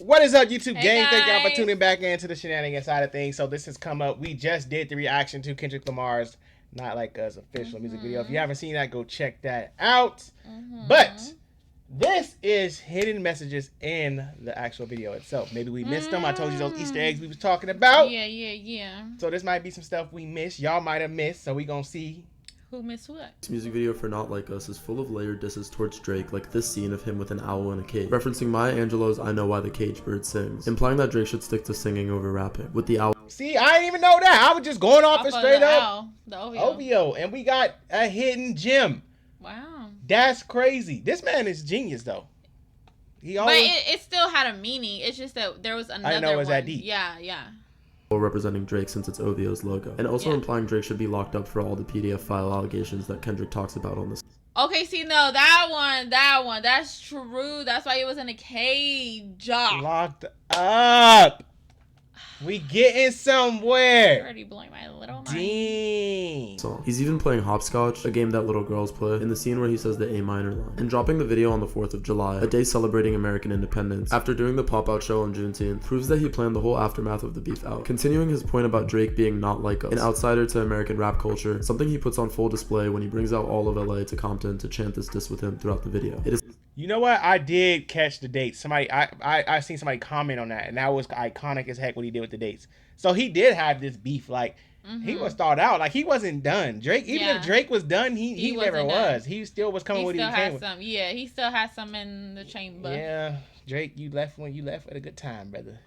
What is up, YouTube Hey gang? Thank y'all for guys. tuning back into the shenanigans side of things. So this has come up. We just did the reaction to Kendrick Lamar's Not Like Us official music video. If you haven't seen that, go check that out. But this is hidden messages in the actual video itself. Maybe we missed them. I told you those Easter eggs we was talking about. Yeah. So this might be some stuff we missed. Y'all might have missed. So we gonna see. Who missed what? This music video for Not Like Us is full of layered disses towards Drake, like this scene of him with an owl in a cage, referencing Maya Angelou's I Know Why the Caged Bird Sings, implying that Drake should stick to singing over rapping, with the owl. See, I didn't even know that. I was just going off it straight up. The OVO. And we got a hidden gem. Wow. That's crazy. This man is genius, though. He always. But it still had a meaning. It's just that there was another I didn't know it was one. that deep. Yeah. Representing Drake since it's OVO's logo, and also implying Drake should be locked up for all the PDF file allegations that Kendrick talks about on this. Okay, see, no, that one, that's true. That's why it was in a cage. Locked up. We getting somewhere. Already blowing my little mind. Dang. Song. He's even playing hopscotch, a game that little girls play, in the scene where he says the A minor line, and dropping the video on the 4th of July, a day celebrating American independence, after doing the pop-out show on Juneteenth, proves that he planned the whole aftermath of the beef out, continuing his point about Drake being not like us, an outsider to American rap culture, something he puts on full display when he brings out all of LA to Compton to chant this diss with him throughout the video. It is. You know what? I did catch the dates. Somebody, I seen somebody comment on that, and that was iconic as heck what he did with the dates. So he did have this beef. Like he was thought out. Like he wasn't done. Drake, even if Drake was done, he never was. He still was coming with what he came with. Yeah, he still has some in the chamber. Yeah, Drake, you left at a good time, brother.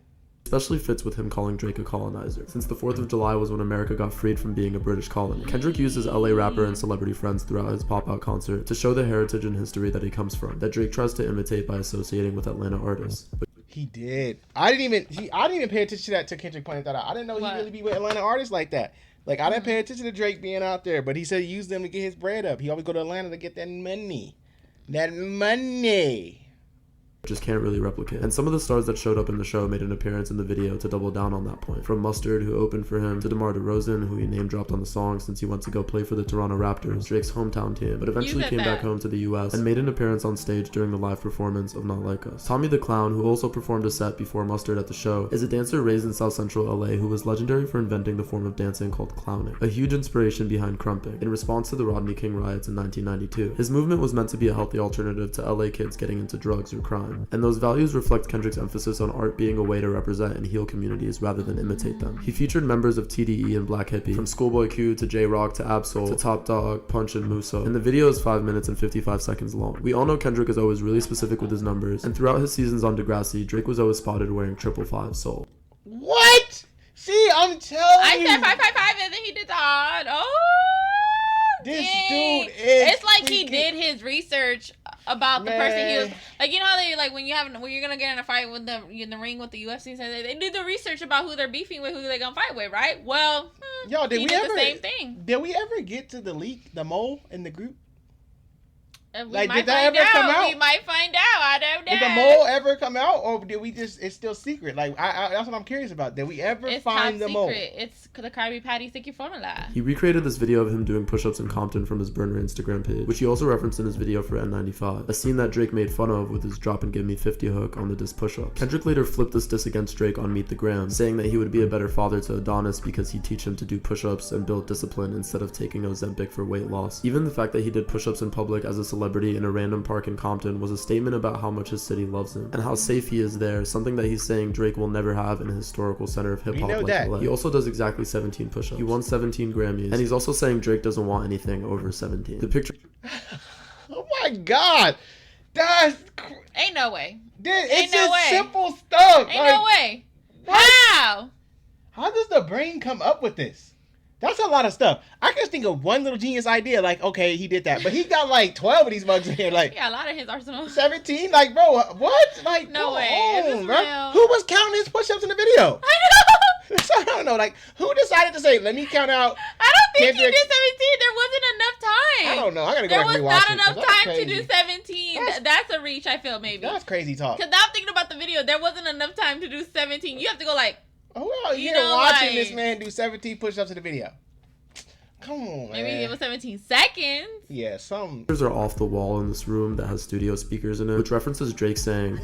Especially fits with him calling Drake a colonizer, since the 4th of July was when America got freed from being a British colony. Kendrick used his LA rapper and celebrity friends throughout his pop-out concert to show the heritage and history that he comes from, that Drake tries to imitate by associating with Atlanta artists. But he did. I didn't even pay attention to that till Kendrick pointed that out. I didn't know he really be with Atlanta artists like that. Like I didn't pay attention to Drake being out there, but he said he used them to get his bread up. He always go to Atlanta to get that money. That money. Just can't really replicate. And some of the stars that showed up in the show made an appearance in the video to double down on that point. From Mustard, who opened for him, to DeMar DeRozan, who he name dropped on the song since he went to go play for the Toronto Raptors, Drake's hometown team, but eventually came back home to the US and made an appearance on stage during the live performance of Not Like Us. Tommy the Clown, who also performed a set before Mustard at the show, is a dancer raised in South Central LA who was legendary for inventing the form of dancing called clowning, a huge inspiration behind crumping, in response to the Rodney King riots in 1992. His movement was meant to be a healthy alternative to LA kids getting into drugs or crime, and those values reflect Kendrick's emphasis on art being a way to represent and heal communities rather than imitate them. He featured members of TDE and Black Hippie, from Schoolboy Q to J-Rock to Absol to Top Dog, Punch, and Muso, and the video is 5 minutes and 55 seconds long. We all know Kendrick is always really specific with his numbers, and throughout his seasons on Degrassi, Drake was always spotted wearing 555 soul. What? See, I'm telling you. I said 555 and then he did that. Oh, this dang. dude is. It's like he did his research about the person he was. Like, you know how they, like, when you're gonna get in a fight with in the ring with the UFC, so they do the research about who they're beefing with, who they're gonna fight with, right? Well, yo, did we did ever the same thing? Did we ever get to the leak, the mole in the group? Like, did that ever come out? We might find out. I don't know. Did the mole ever come out, or did we just? It's still secret. Like that's what I'm curious about. Did we ever find the mole? It's the Krabby Patty sticky formula. He recreated this video of him doing push-ups in Compton from his burner Instagram page, which he also referenced in his video for N95, a scene that Drake made fun of with his drop and give me 50 hook on the diss push-up. Kendrick later flipped this diss against Drake on Meet the Gram, saying that he would be a better father to Adonis because he'd teach him to do push-ups and build discipline instead of taking Ozempic for weight loss. Even the fact that he did push-ups in public as a celebrity in a random park in Compton was a statement about how much his city loves him and how safe he is there, something that he's saying Drake will never have in a historical center of hip-hop like LA. He also does exactly 17 push-ups. He won 17 Grammys, and he's also saying Drake doesn't want anything over 17. The picture. Oh my God, that's ain't no way. It's just simple stuff. Ain't no way. How? How does the brain come up with this? That's a lot of stuff. I can just think of one little genius idea, like, okay, he did that. But he got like 12 of these mugs in here. Like, yeah, a lot of his arsenal. 17? Like, bro, what? Like, no way. Bro. Who was counting his push-ups in the video? I know. I don't know. Like, who decided to say, let me count out? I don't think he did 17. There wasn't enough time. I don't know. I gotta go back and rewatch it. There was not enough time to do 17. That's a reach, I feel, maybe. That's crazy talk. Because now I'm thinking about the video. There wasn't enough time to do 17. You have to go like, oh, well, you're watching this man do 17 push-ups in the video. Come on, man. Maybe it was 17 seconds. Yeah, some. Speakers are off the wall in this room that has studio speakers in it, which references Drake saying,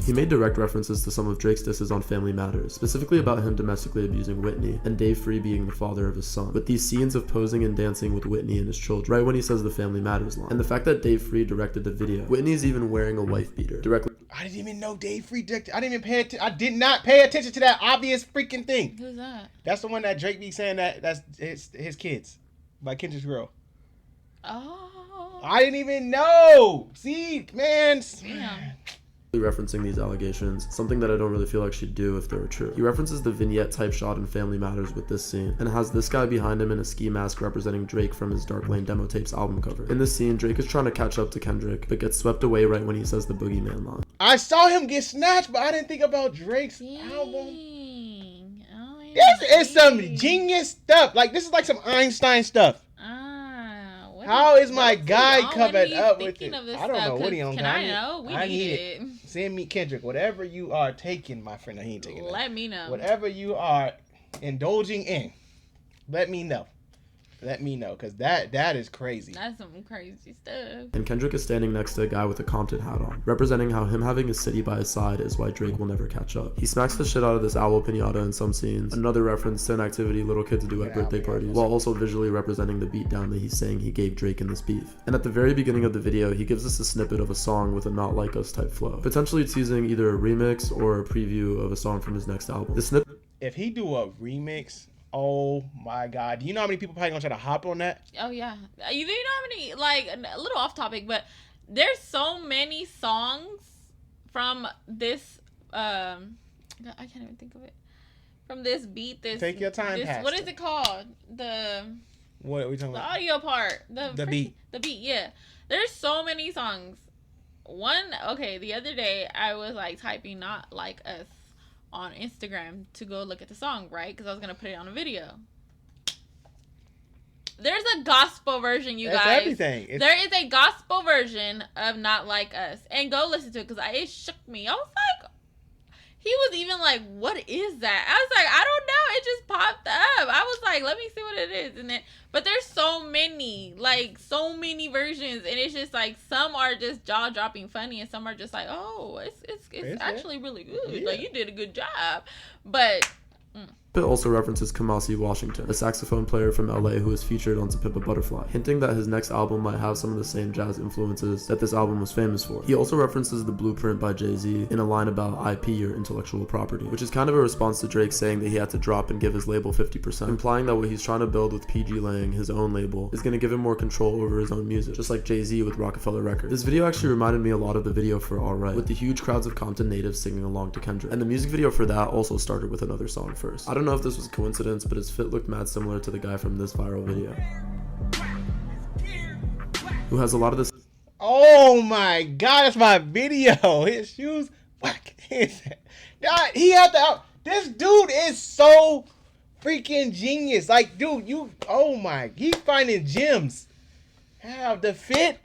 he made direct references to some of Drake's disses on Family Matters, specifically about him domestically abusing Whitney, and Dave Free being the father of his son, with these scenes of posing and dancing with Whitney and his children, right when he says the Family Matters line. And the fact that Dave Free directed the video, Whitney's even wearing a wife beater, directly. I didn't even know Dave Free directed. I didn't even I did not pay attention to that obvious freaking thing. Who's that? That's the one that Drake be saying that's his kids, by Kendrick's girl. Oh. I didn't even know. See, man. Yeah. Referencing these allegations, something that I don't really feel like she'd do if they were true. He references the vignette type shot in Family Matters with this scene, and has this guy behind him in a ski mask representing Drake from his Dark Lane Demo Tapes album cover. In this scene, Drake is trying to catch up to Kendrick, but gets swept away right when he says the Boogeyman line. I saw him get snatched, but I didn't think about Drake's Dang. album. Oh, This is some genius stuff. Like, this is like some Einstein stuff. How is my guy coming up with it? I don't know what he on. Can I know? We need it. Send me Kendrick. Whatever you are taking, my friend. No, he ain't taking that. Let me know. Whatever you are indulging in, let me know. Let me know, because that is crazy. That's some crazy stuff. And Kendrick is standing next to a guy with a Compton hat on, representing how him having a city by his side is why Drake will never catch up. He smacks the shit out of this owl pinata in some scenes, another reference to an activity little kids do at birthday parties, while also visually representing the beatdown that he's saying he gave Drake in this beef. And at the very beginning of the video, he gives us a snippet of a song with a Not Like Us type flow, potentially teasing either a remix or a preview of a song from his next album. The snippet. If he do a remix, oh my God. Do you know how many people probably gonna try to hop on that? Oh, yeah. You know how many, like, a little off topic, but there's so many songs from this, I can't even think of it. From this beat, Take your time, Pastor. what is it called? What are we talking The about? audio part. The beat. The beat, yeah. There's so many songs. The other day, I was, like, typing Not Like Us on Instagram to go look at the song, right? Because I was gonna put it on a video. There's a gospel version, you That's guys. everything. There is a gospel version of Not Like Us, and go listen to it because it shook me. I was like, he was even like, "What is that?" I was like, "I don't know." It just popped up. I was like, "Let me see what it is," and then, but there's so many versions, and it's just like some are just jaw dropping funny, and some are just like, "Oh, it's actually really good. Yeah. Like you did a good job," but. It also references Kamasi Washington, a saxophone player from LA who is featured on To Pimp a Butterfly, hinting that his next album might have some of the same jazz influences that this album was famous for. He also references The Blueprint by Jay-Z in a line about IP or intellectual property, which is kind of a response to Drake saying that he had to drop and give his label 50%, implying that what he's trying to build with PG Lang, his own label, is going to give him more control over his own music, just like Jay-Z with Rockefeller Records. This video actually reminded me a lot of the video for Alright, with the huge crowds of Compton natives singing along to Kendrick, and the music video for that also started with another song first. I don't know if this was a coincidence, but his fit looked mad similar to the guy from this viral video, who has a lot of this. Oh my God, that's my video. His shoes, whack. God, he had to. This dude is so freaking genius. Like, dude, he's finding gems. How the fit,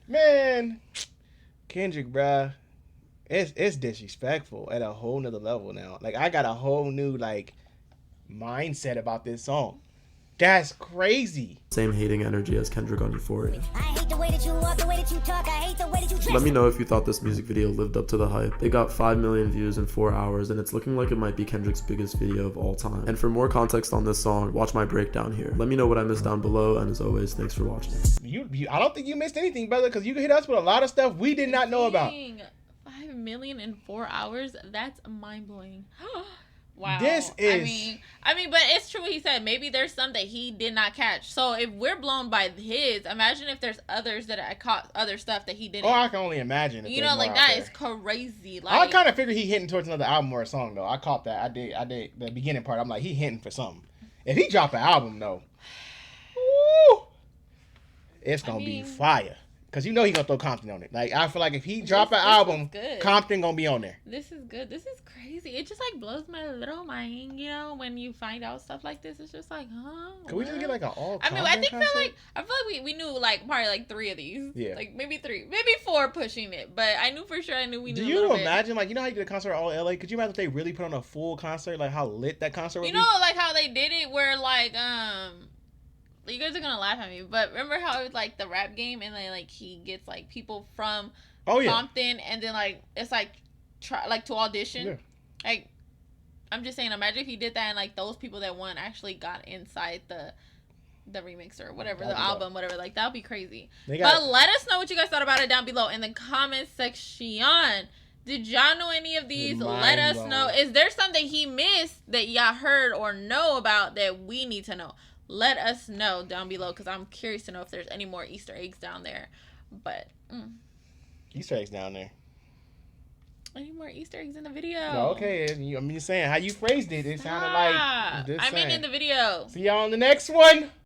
man. Kendrick, bruh. It's disrespectful at a whole nother level now. Like, I got a whole new, like, mindset about this song. That's crazy. Same hating energy as Kendrick on Euphoria. I hate the way that you walk, the way that you talk, I hate the way that you dress. Let me know if you thought this music video lived up to the hype. It got 5 million views in 4 hours, and it's looking like it might be Kendrick's biggest video of all time. And for more context on this song, watch my breakdown here. Let me know what I missed down below, and as always, thanks for watching. I don't think you missed anything, brother, because you can hit us with a lot of stuff we did not know about. 5 million in 4 hours? That's mind-blowing. Wow. This is... I mean, but it's true what he said. Maybe there's some that he did not catch. So if we're blown by his, imagine if there's others that I caught other stuff that he didn't. Oh, I can only imagine. You know, like that is crazy. Like, I kind of figured he hitting towards another album or a song, though. I caught that. I did the beginning part. I'm like, he hitting for something. If he drop an album, though, woo, it's gonna be fire. Cause you know he gonna throw Compton on it. Like I feel like if he drop an album, Compton gonna be on there. This is good. This is crazy. It just like blows my little mind, you know, when you find out stuff like this. It's just like, huh? Could we just get like an all? I mean, I feel like we knew like probably like 3 of these. Yeah. Like maybe 4 pushing it, but I knew for sure. We knew. Do you imagine like you know how you did a concert all LA? Could you imagine if they really put on a full concert? Like how lit that concert would be? You know, like how they did it, where like you guys are gonna laugh at me, but remember how it was like the rap game, and then like he gets like people from Compton, and then like it's like try to audition. Yeah. Like I'm just saying, imagine if he did that, and like those people that won actually got inside the remix or whatever, the album, whatever. Like that would be crazy. But let us know what you guys thought about it down below in the comment section. Did y'all know any of these? Let us know. Is there something he missed that y'all heard or know about that we need to know? Let us know down below, because I'm curious to know if there's any more Easter eggs down there. But Easter eggs down there. Any more Easter eggs in the video? No, okay, I'm just saying how you phrased it. It sounded like. I mean, in the video. See y'all on the next one.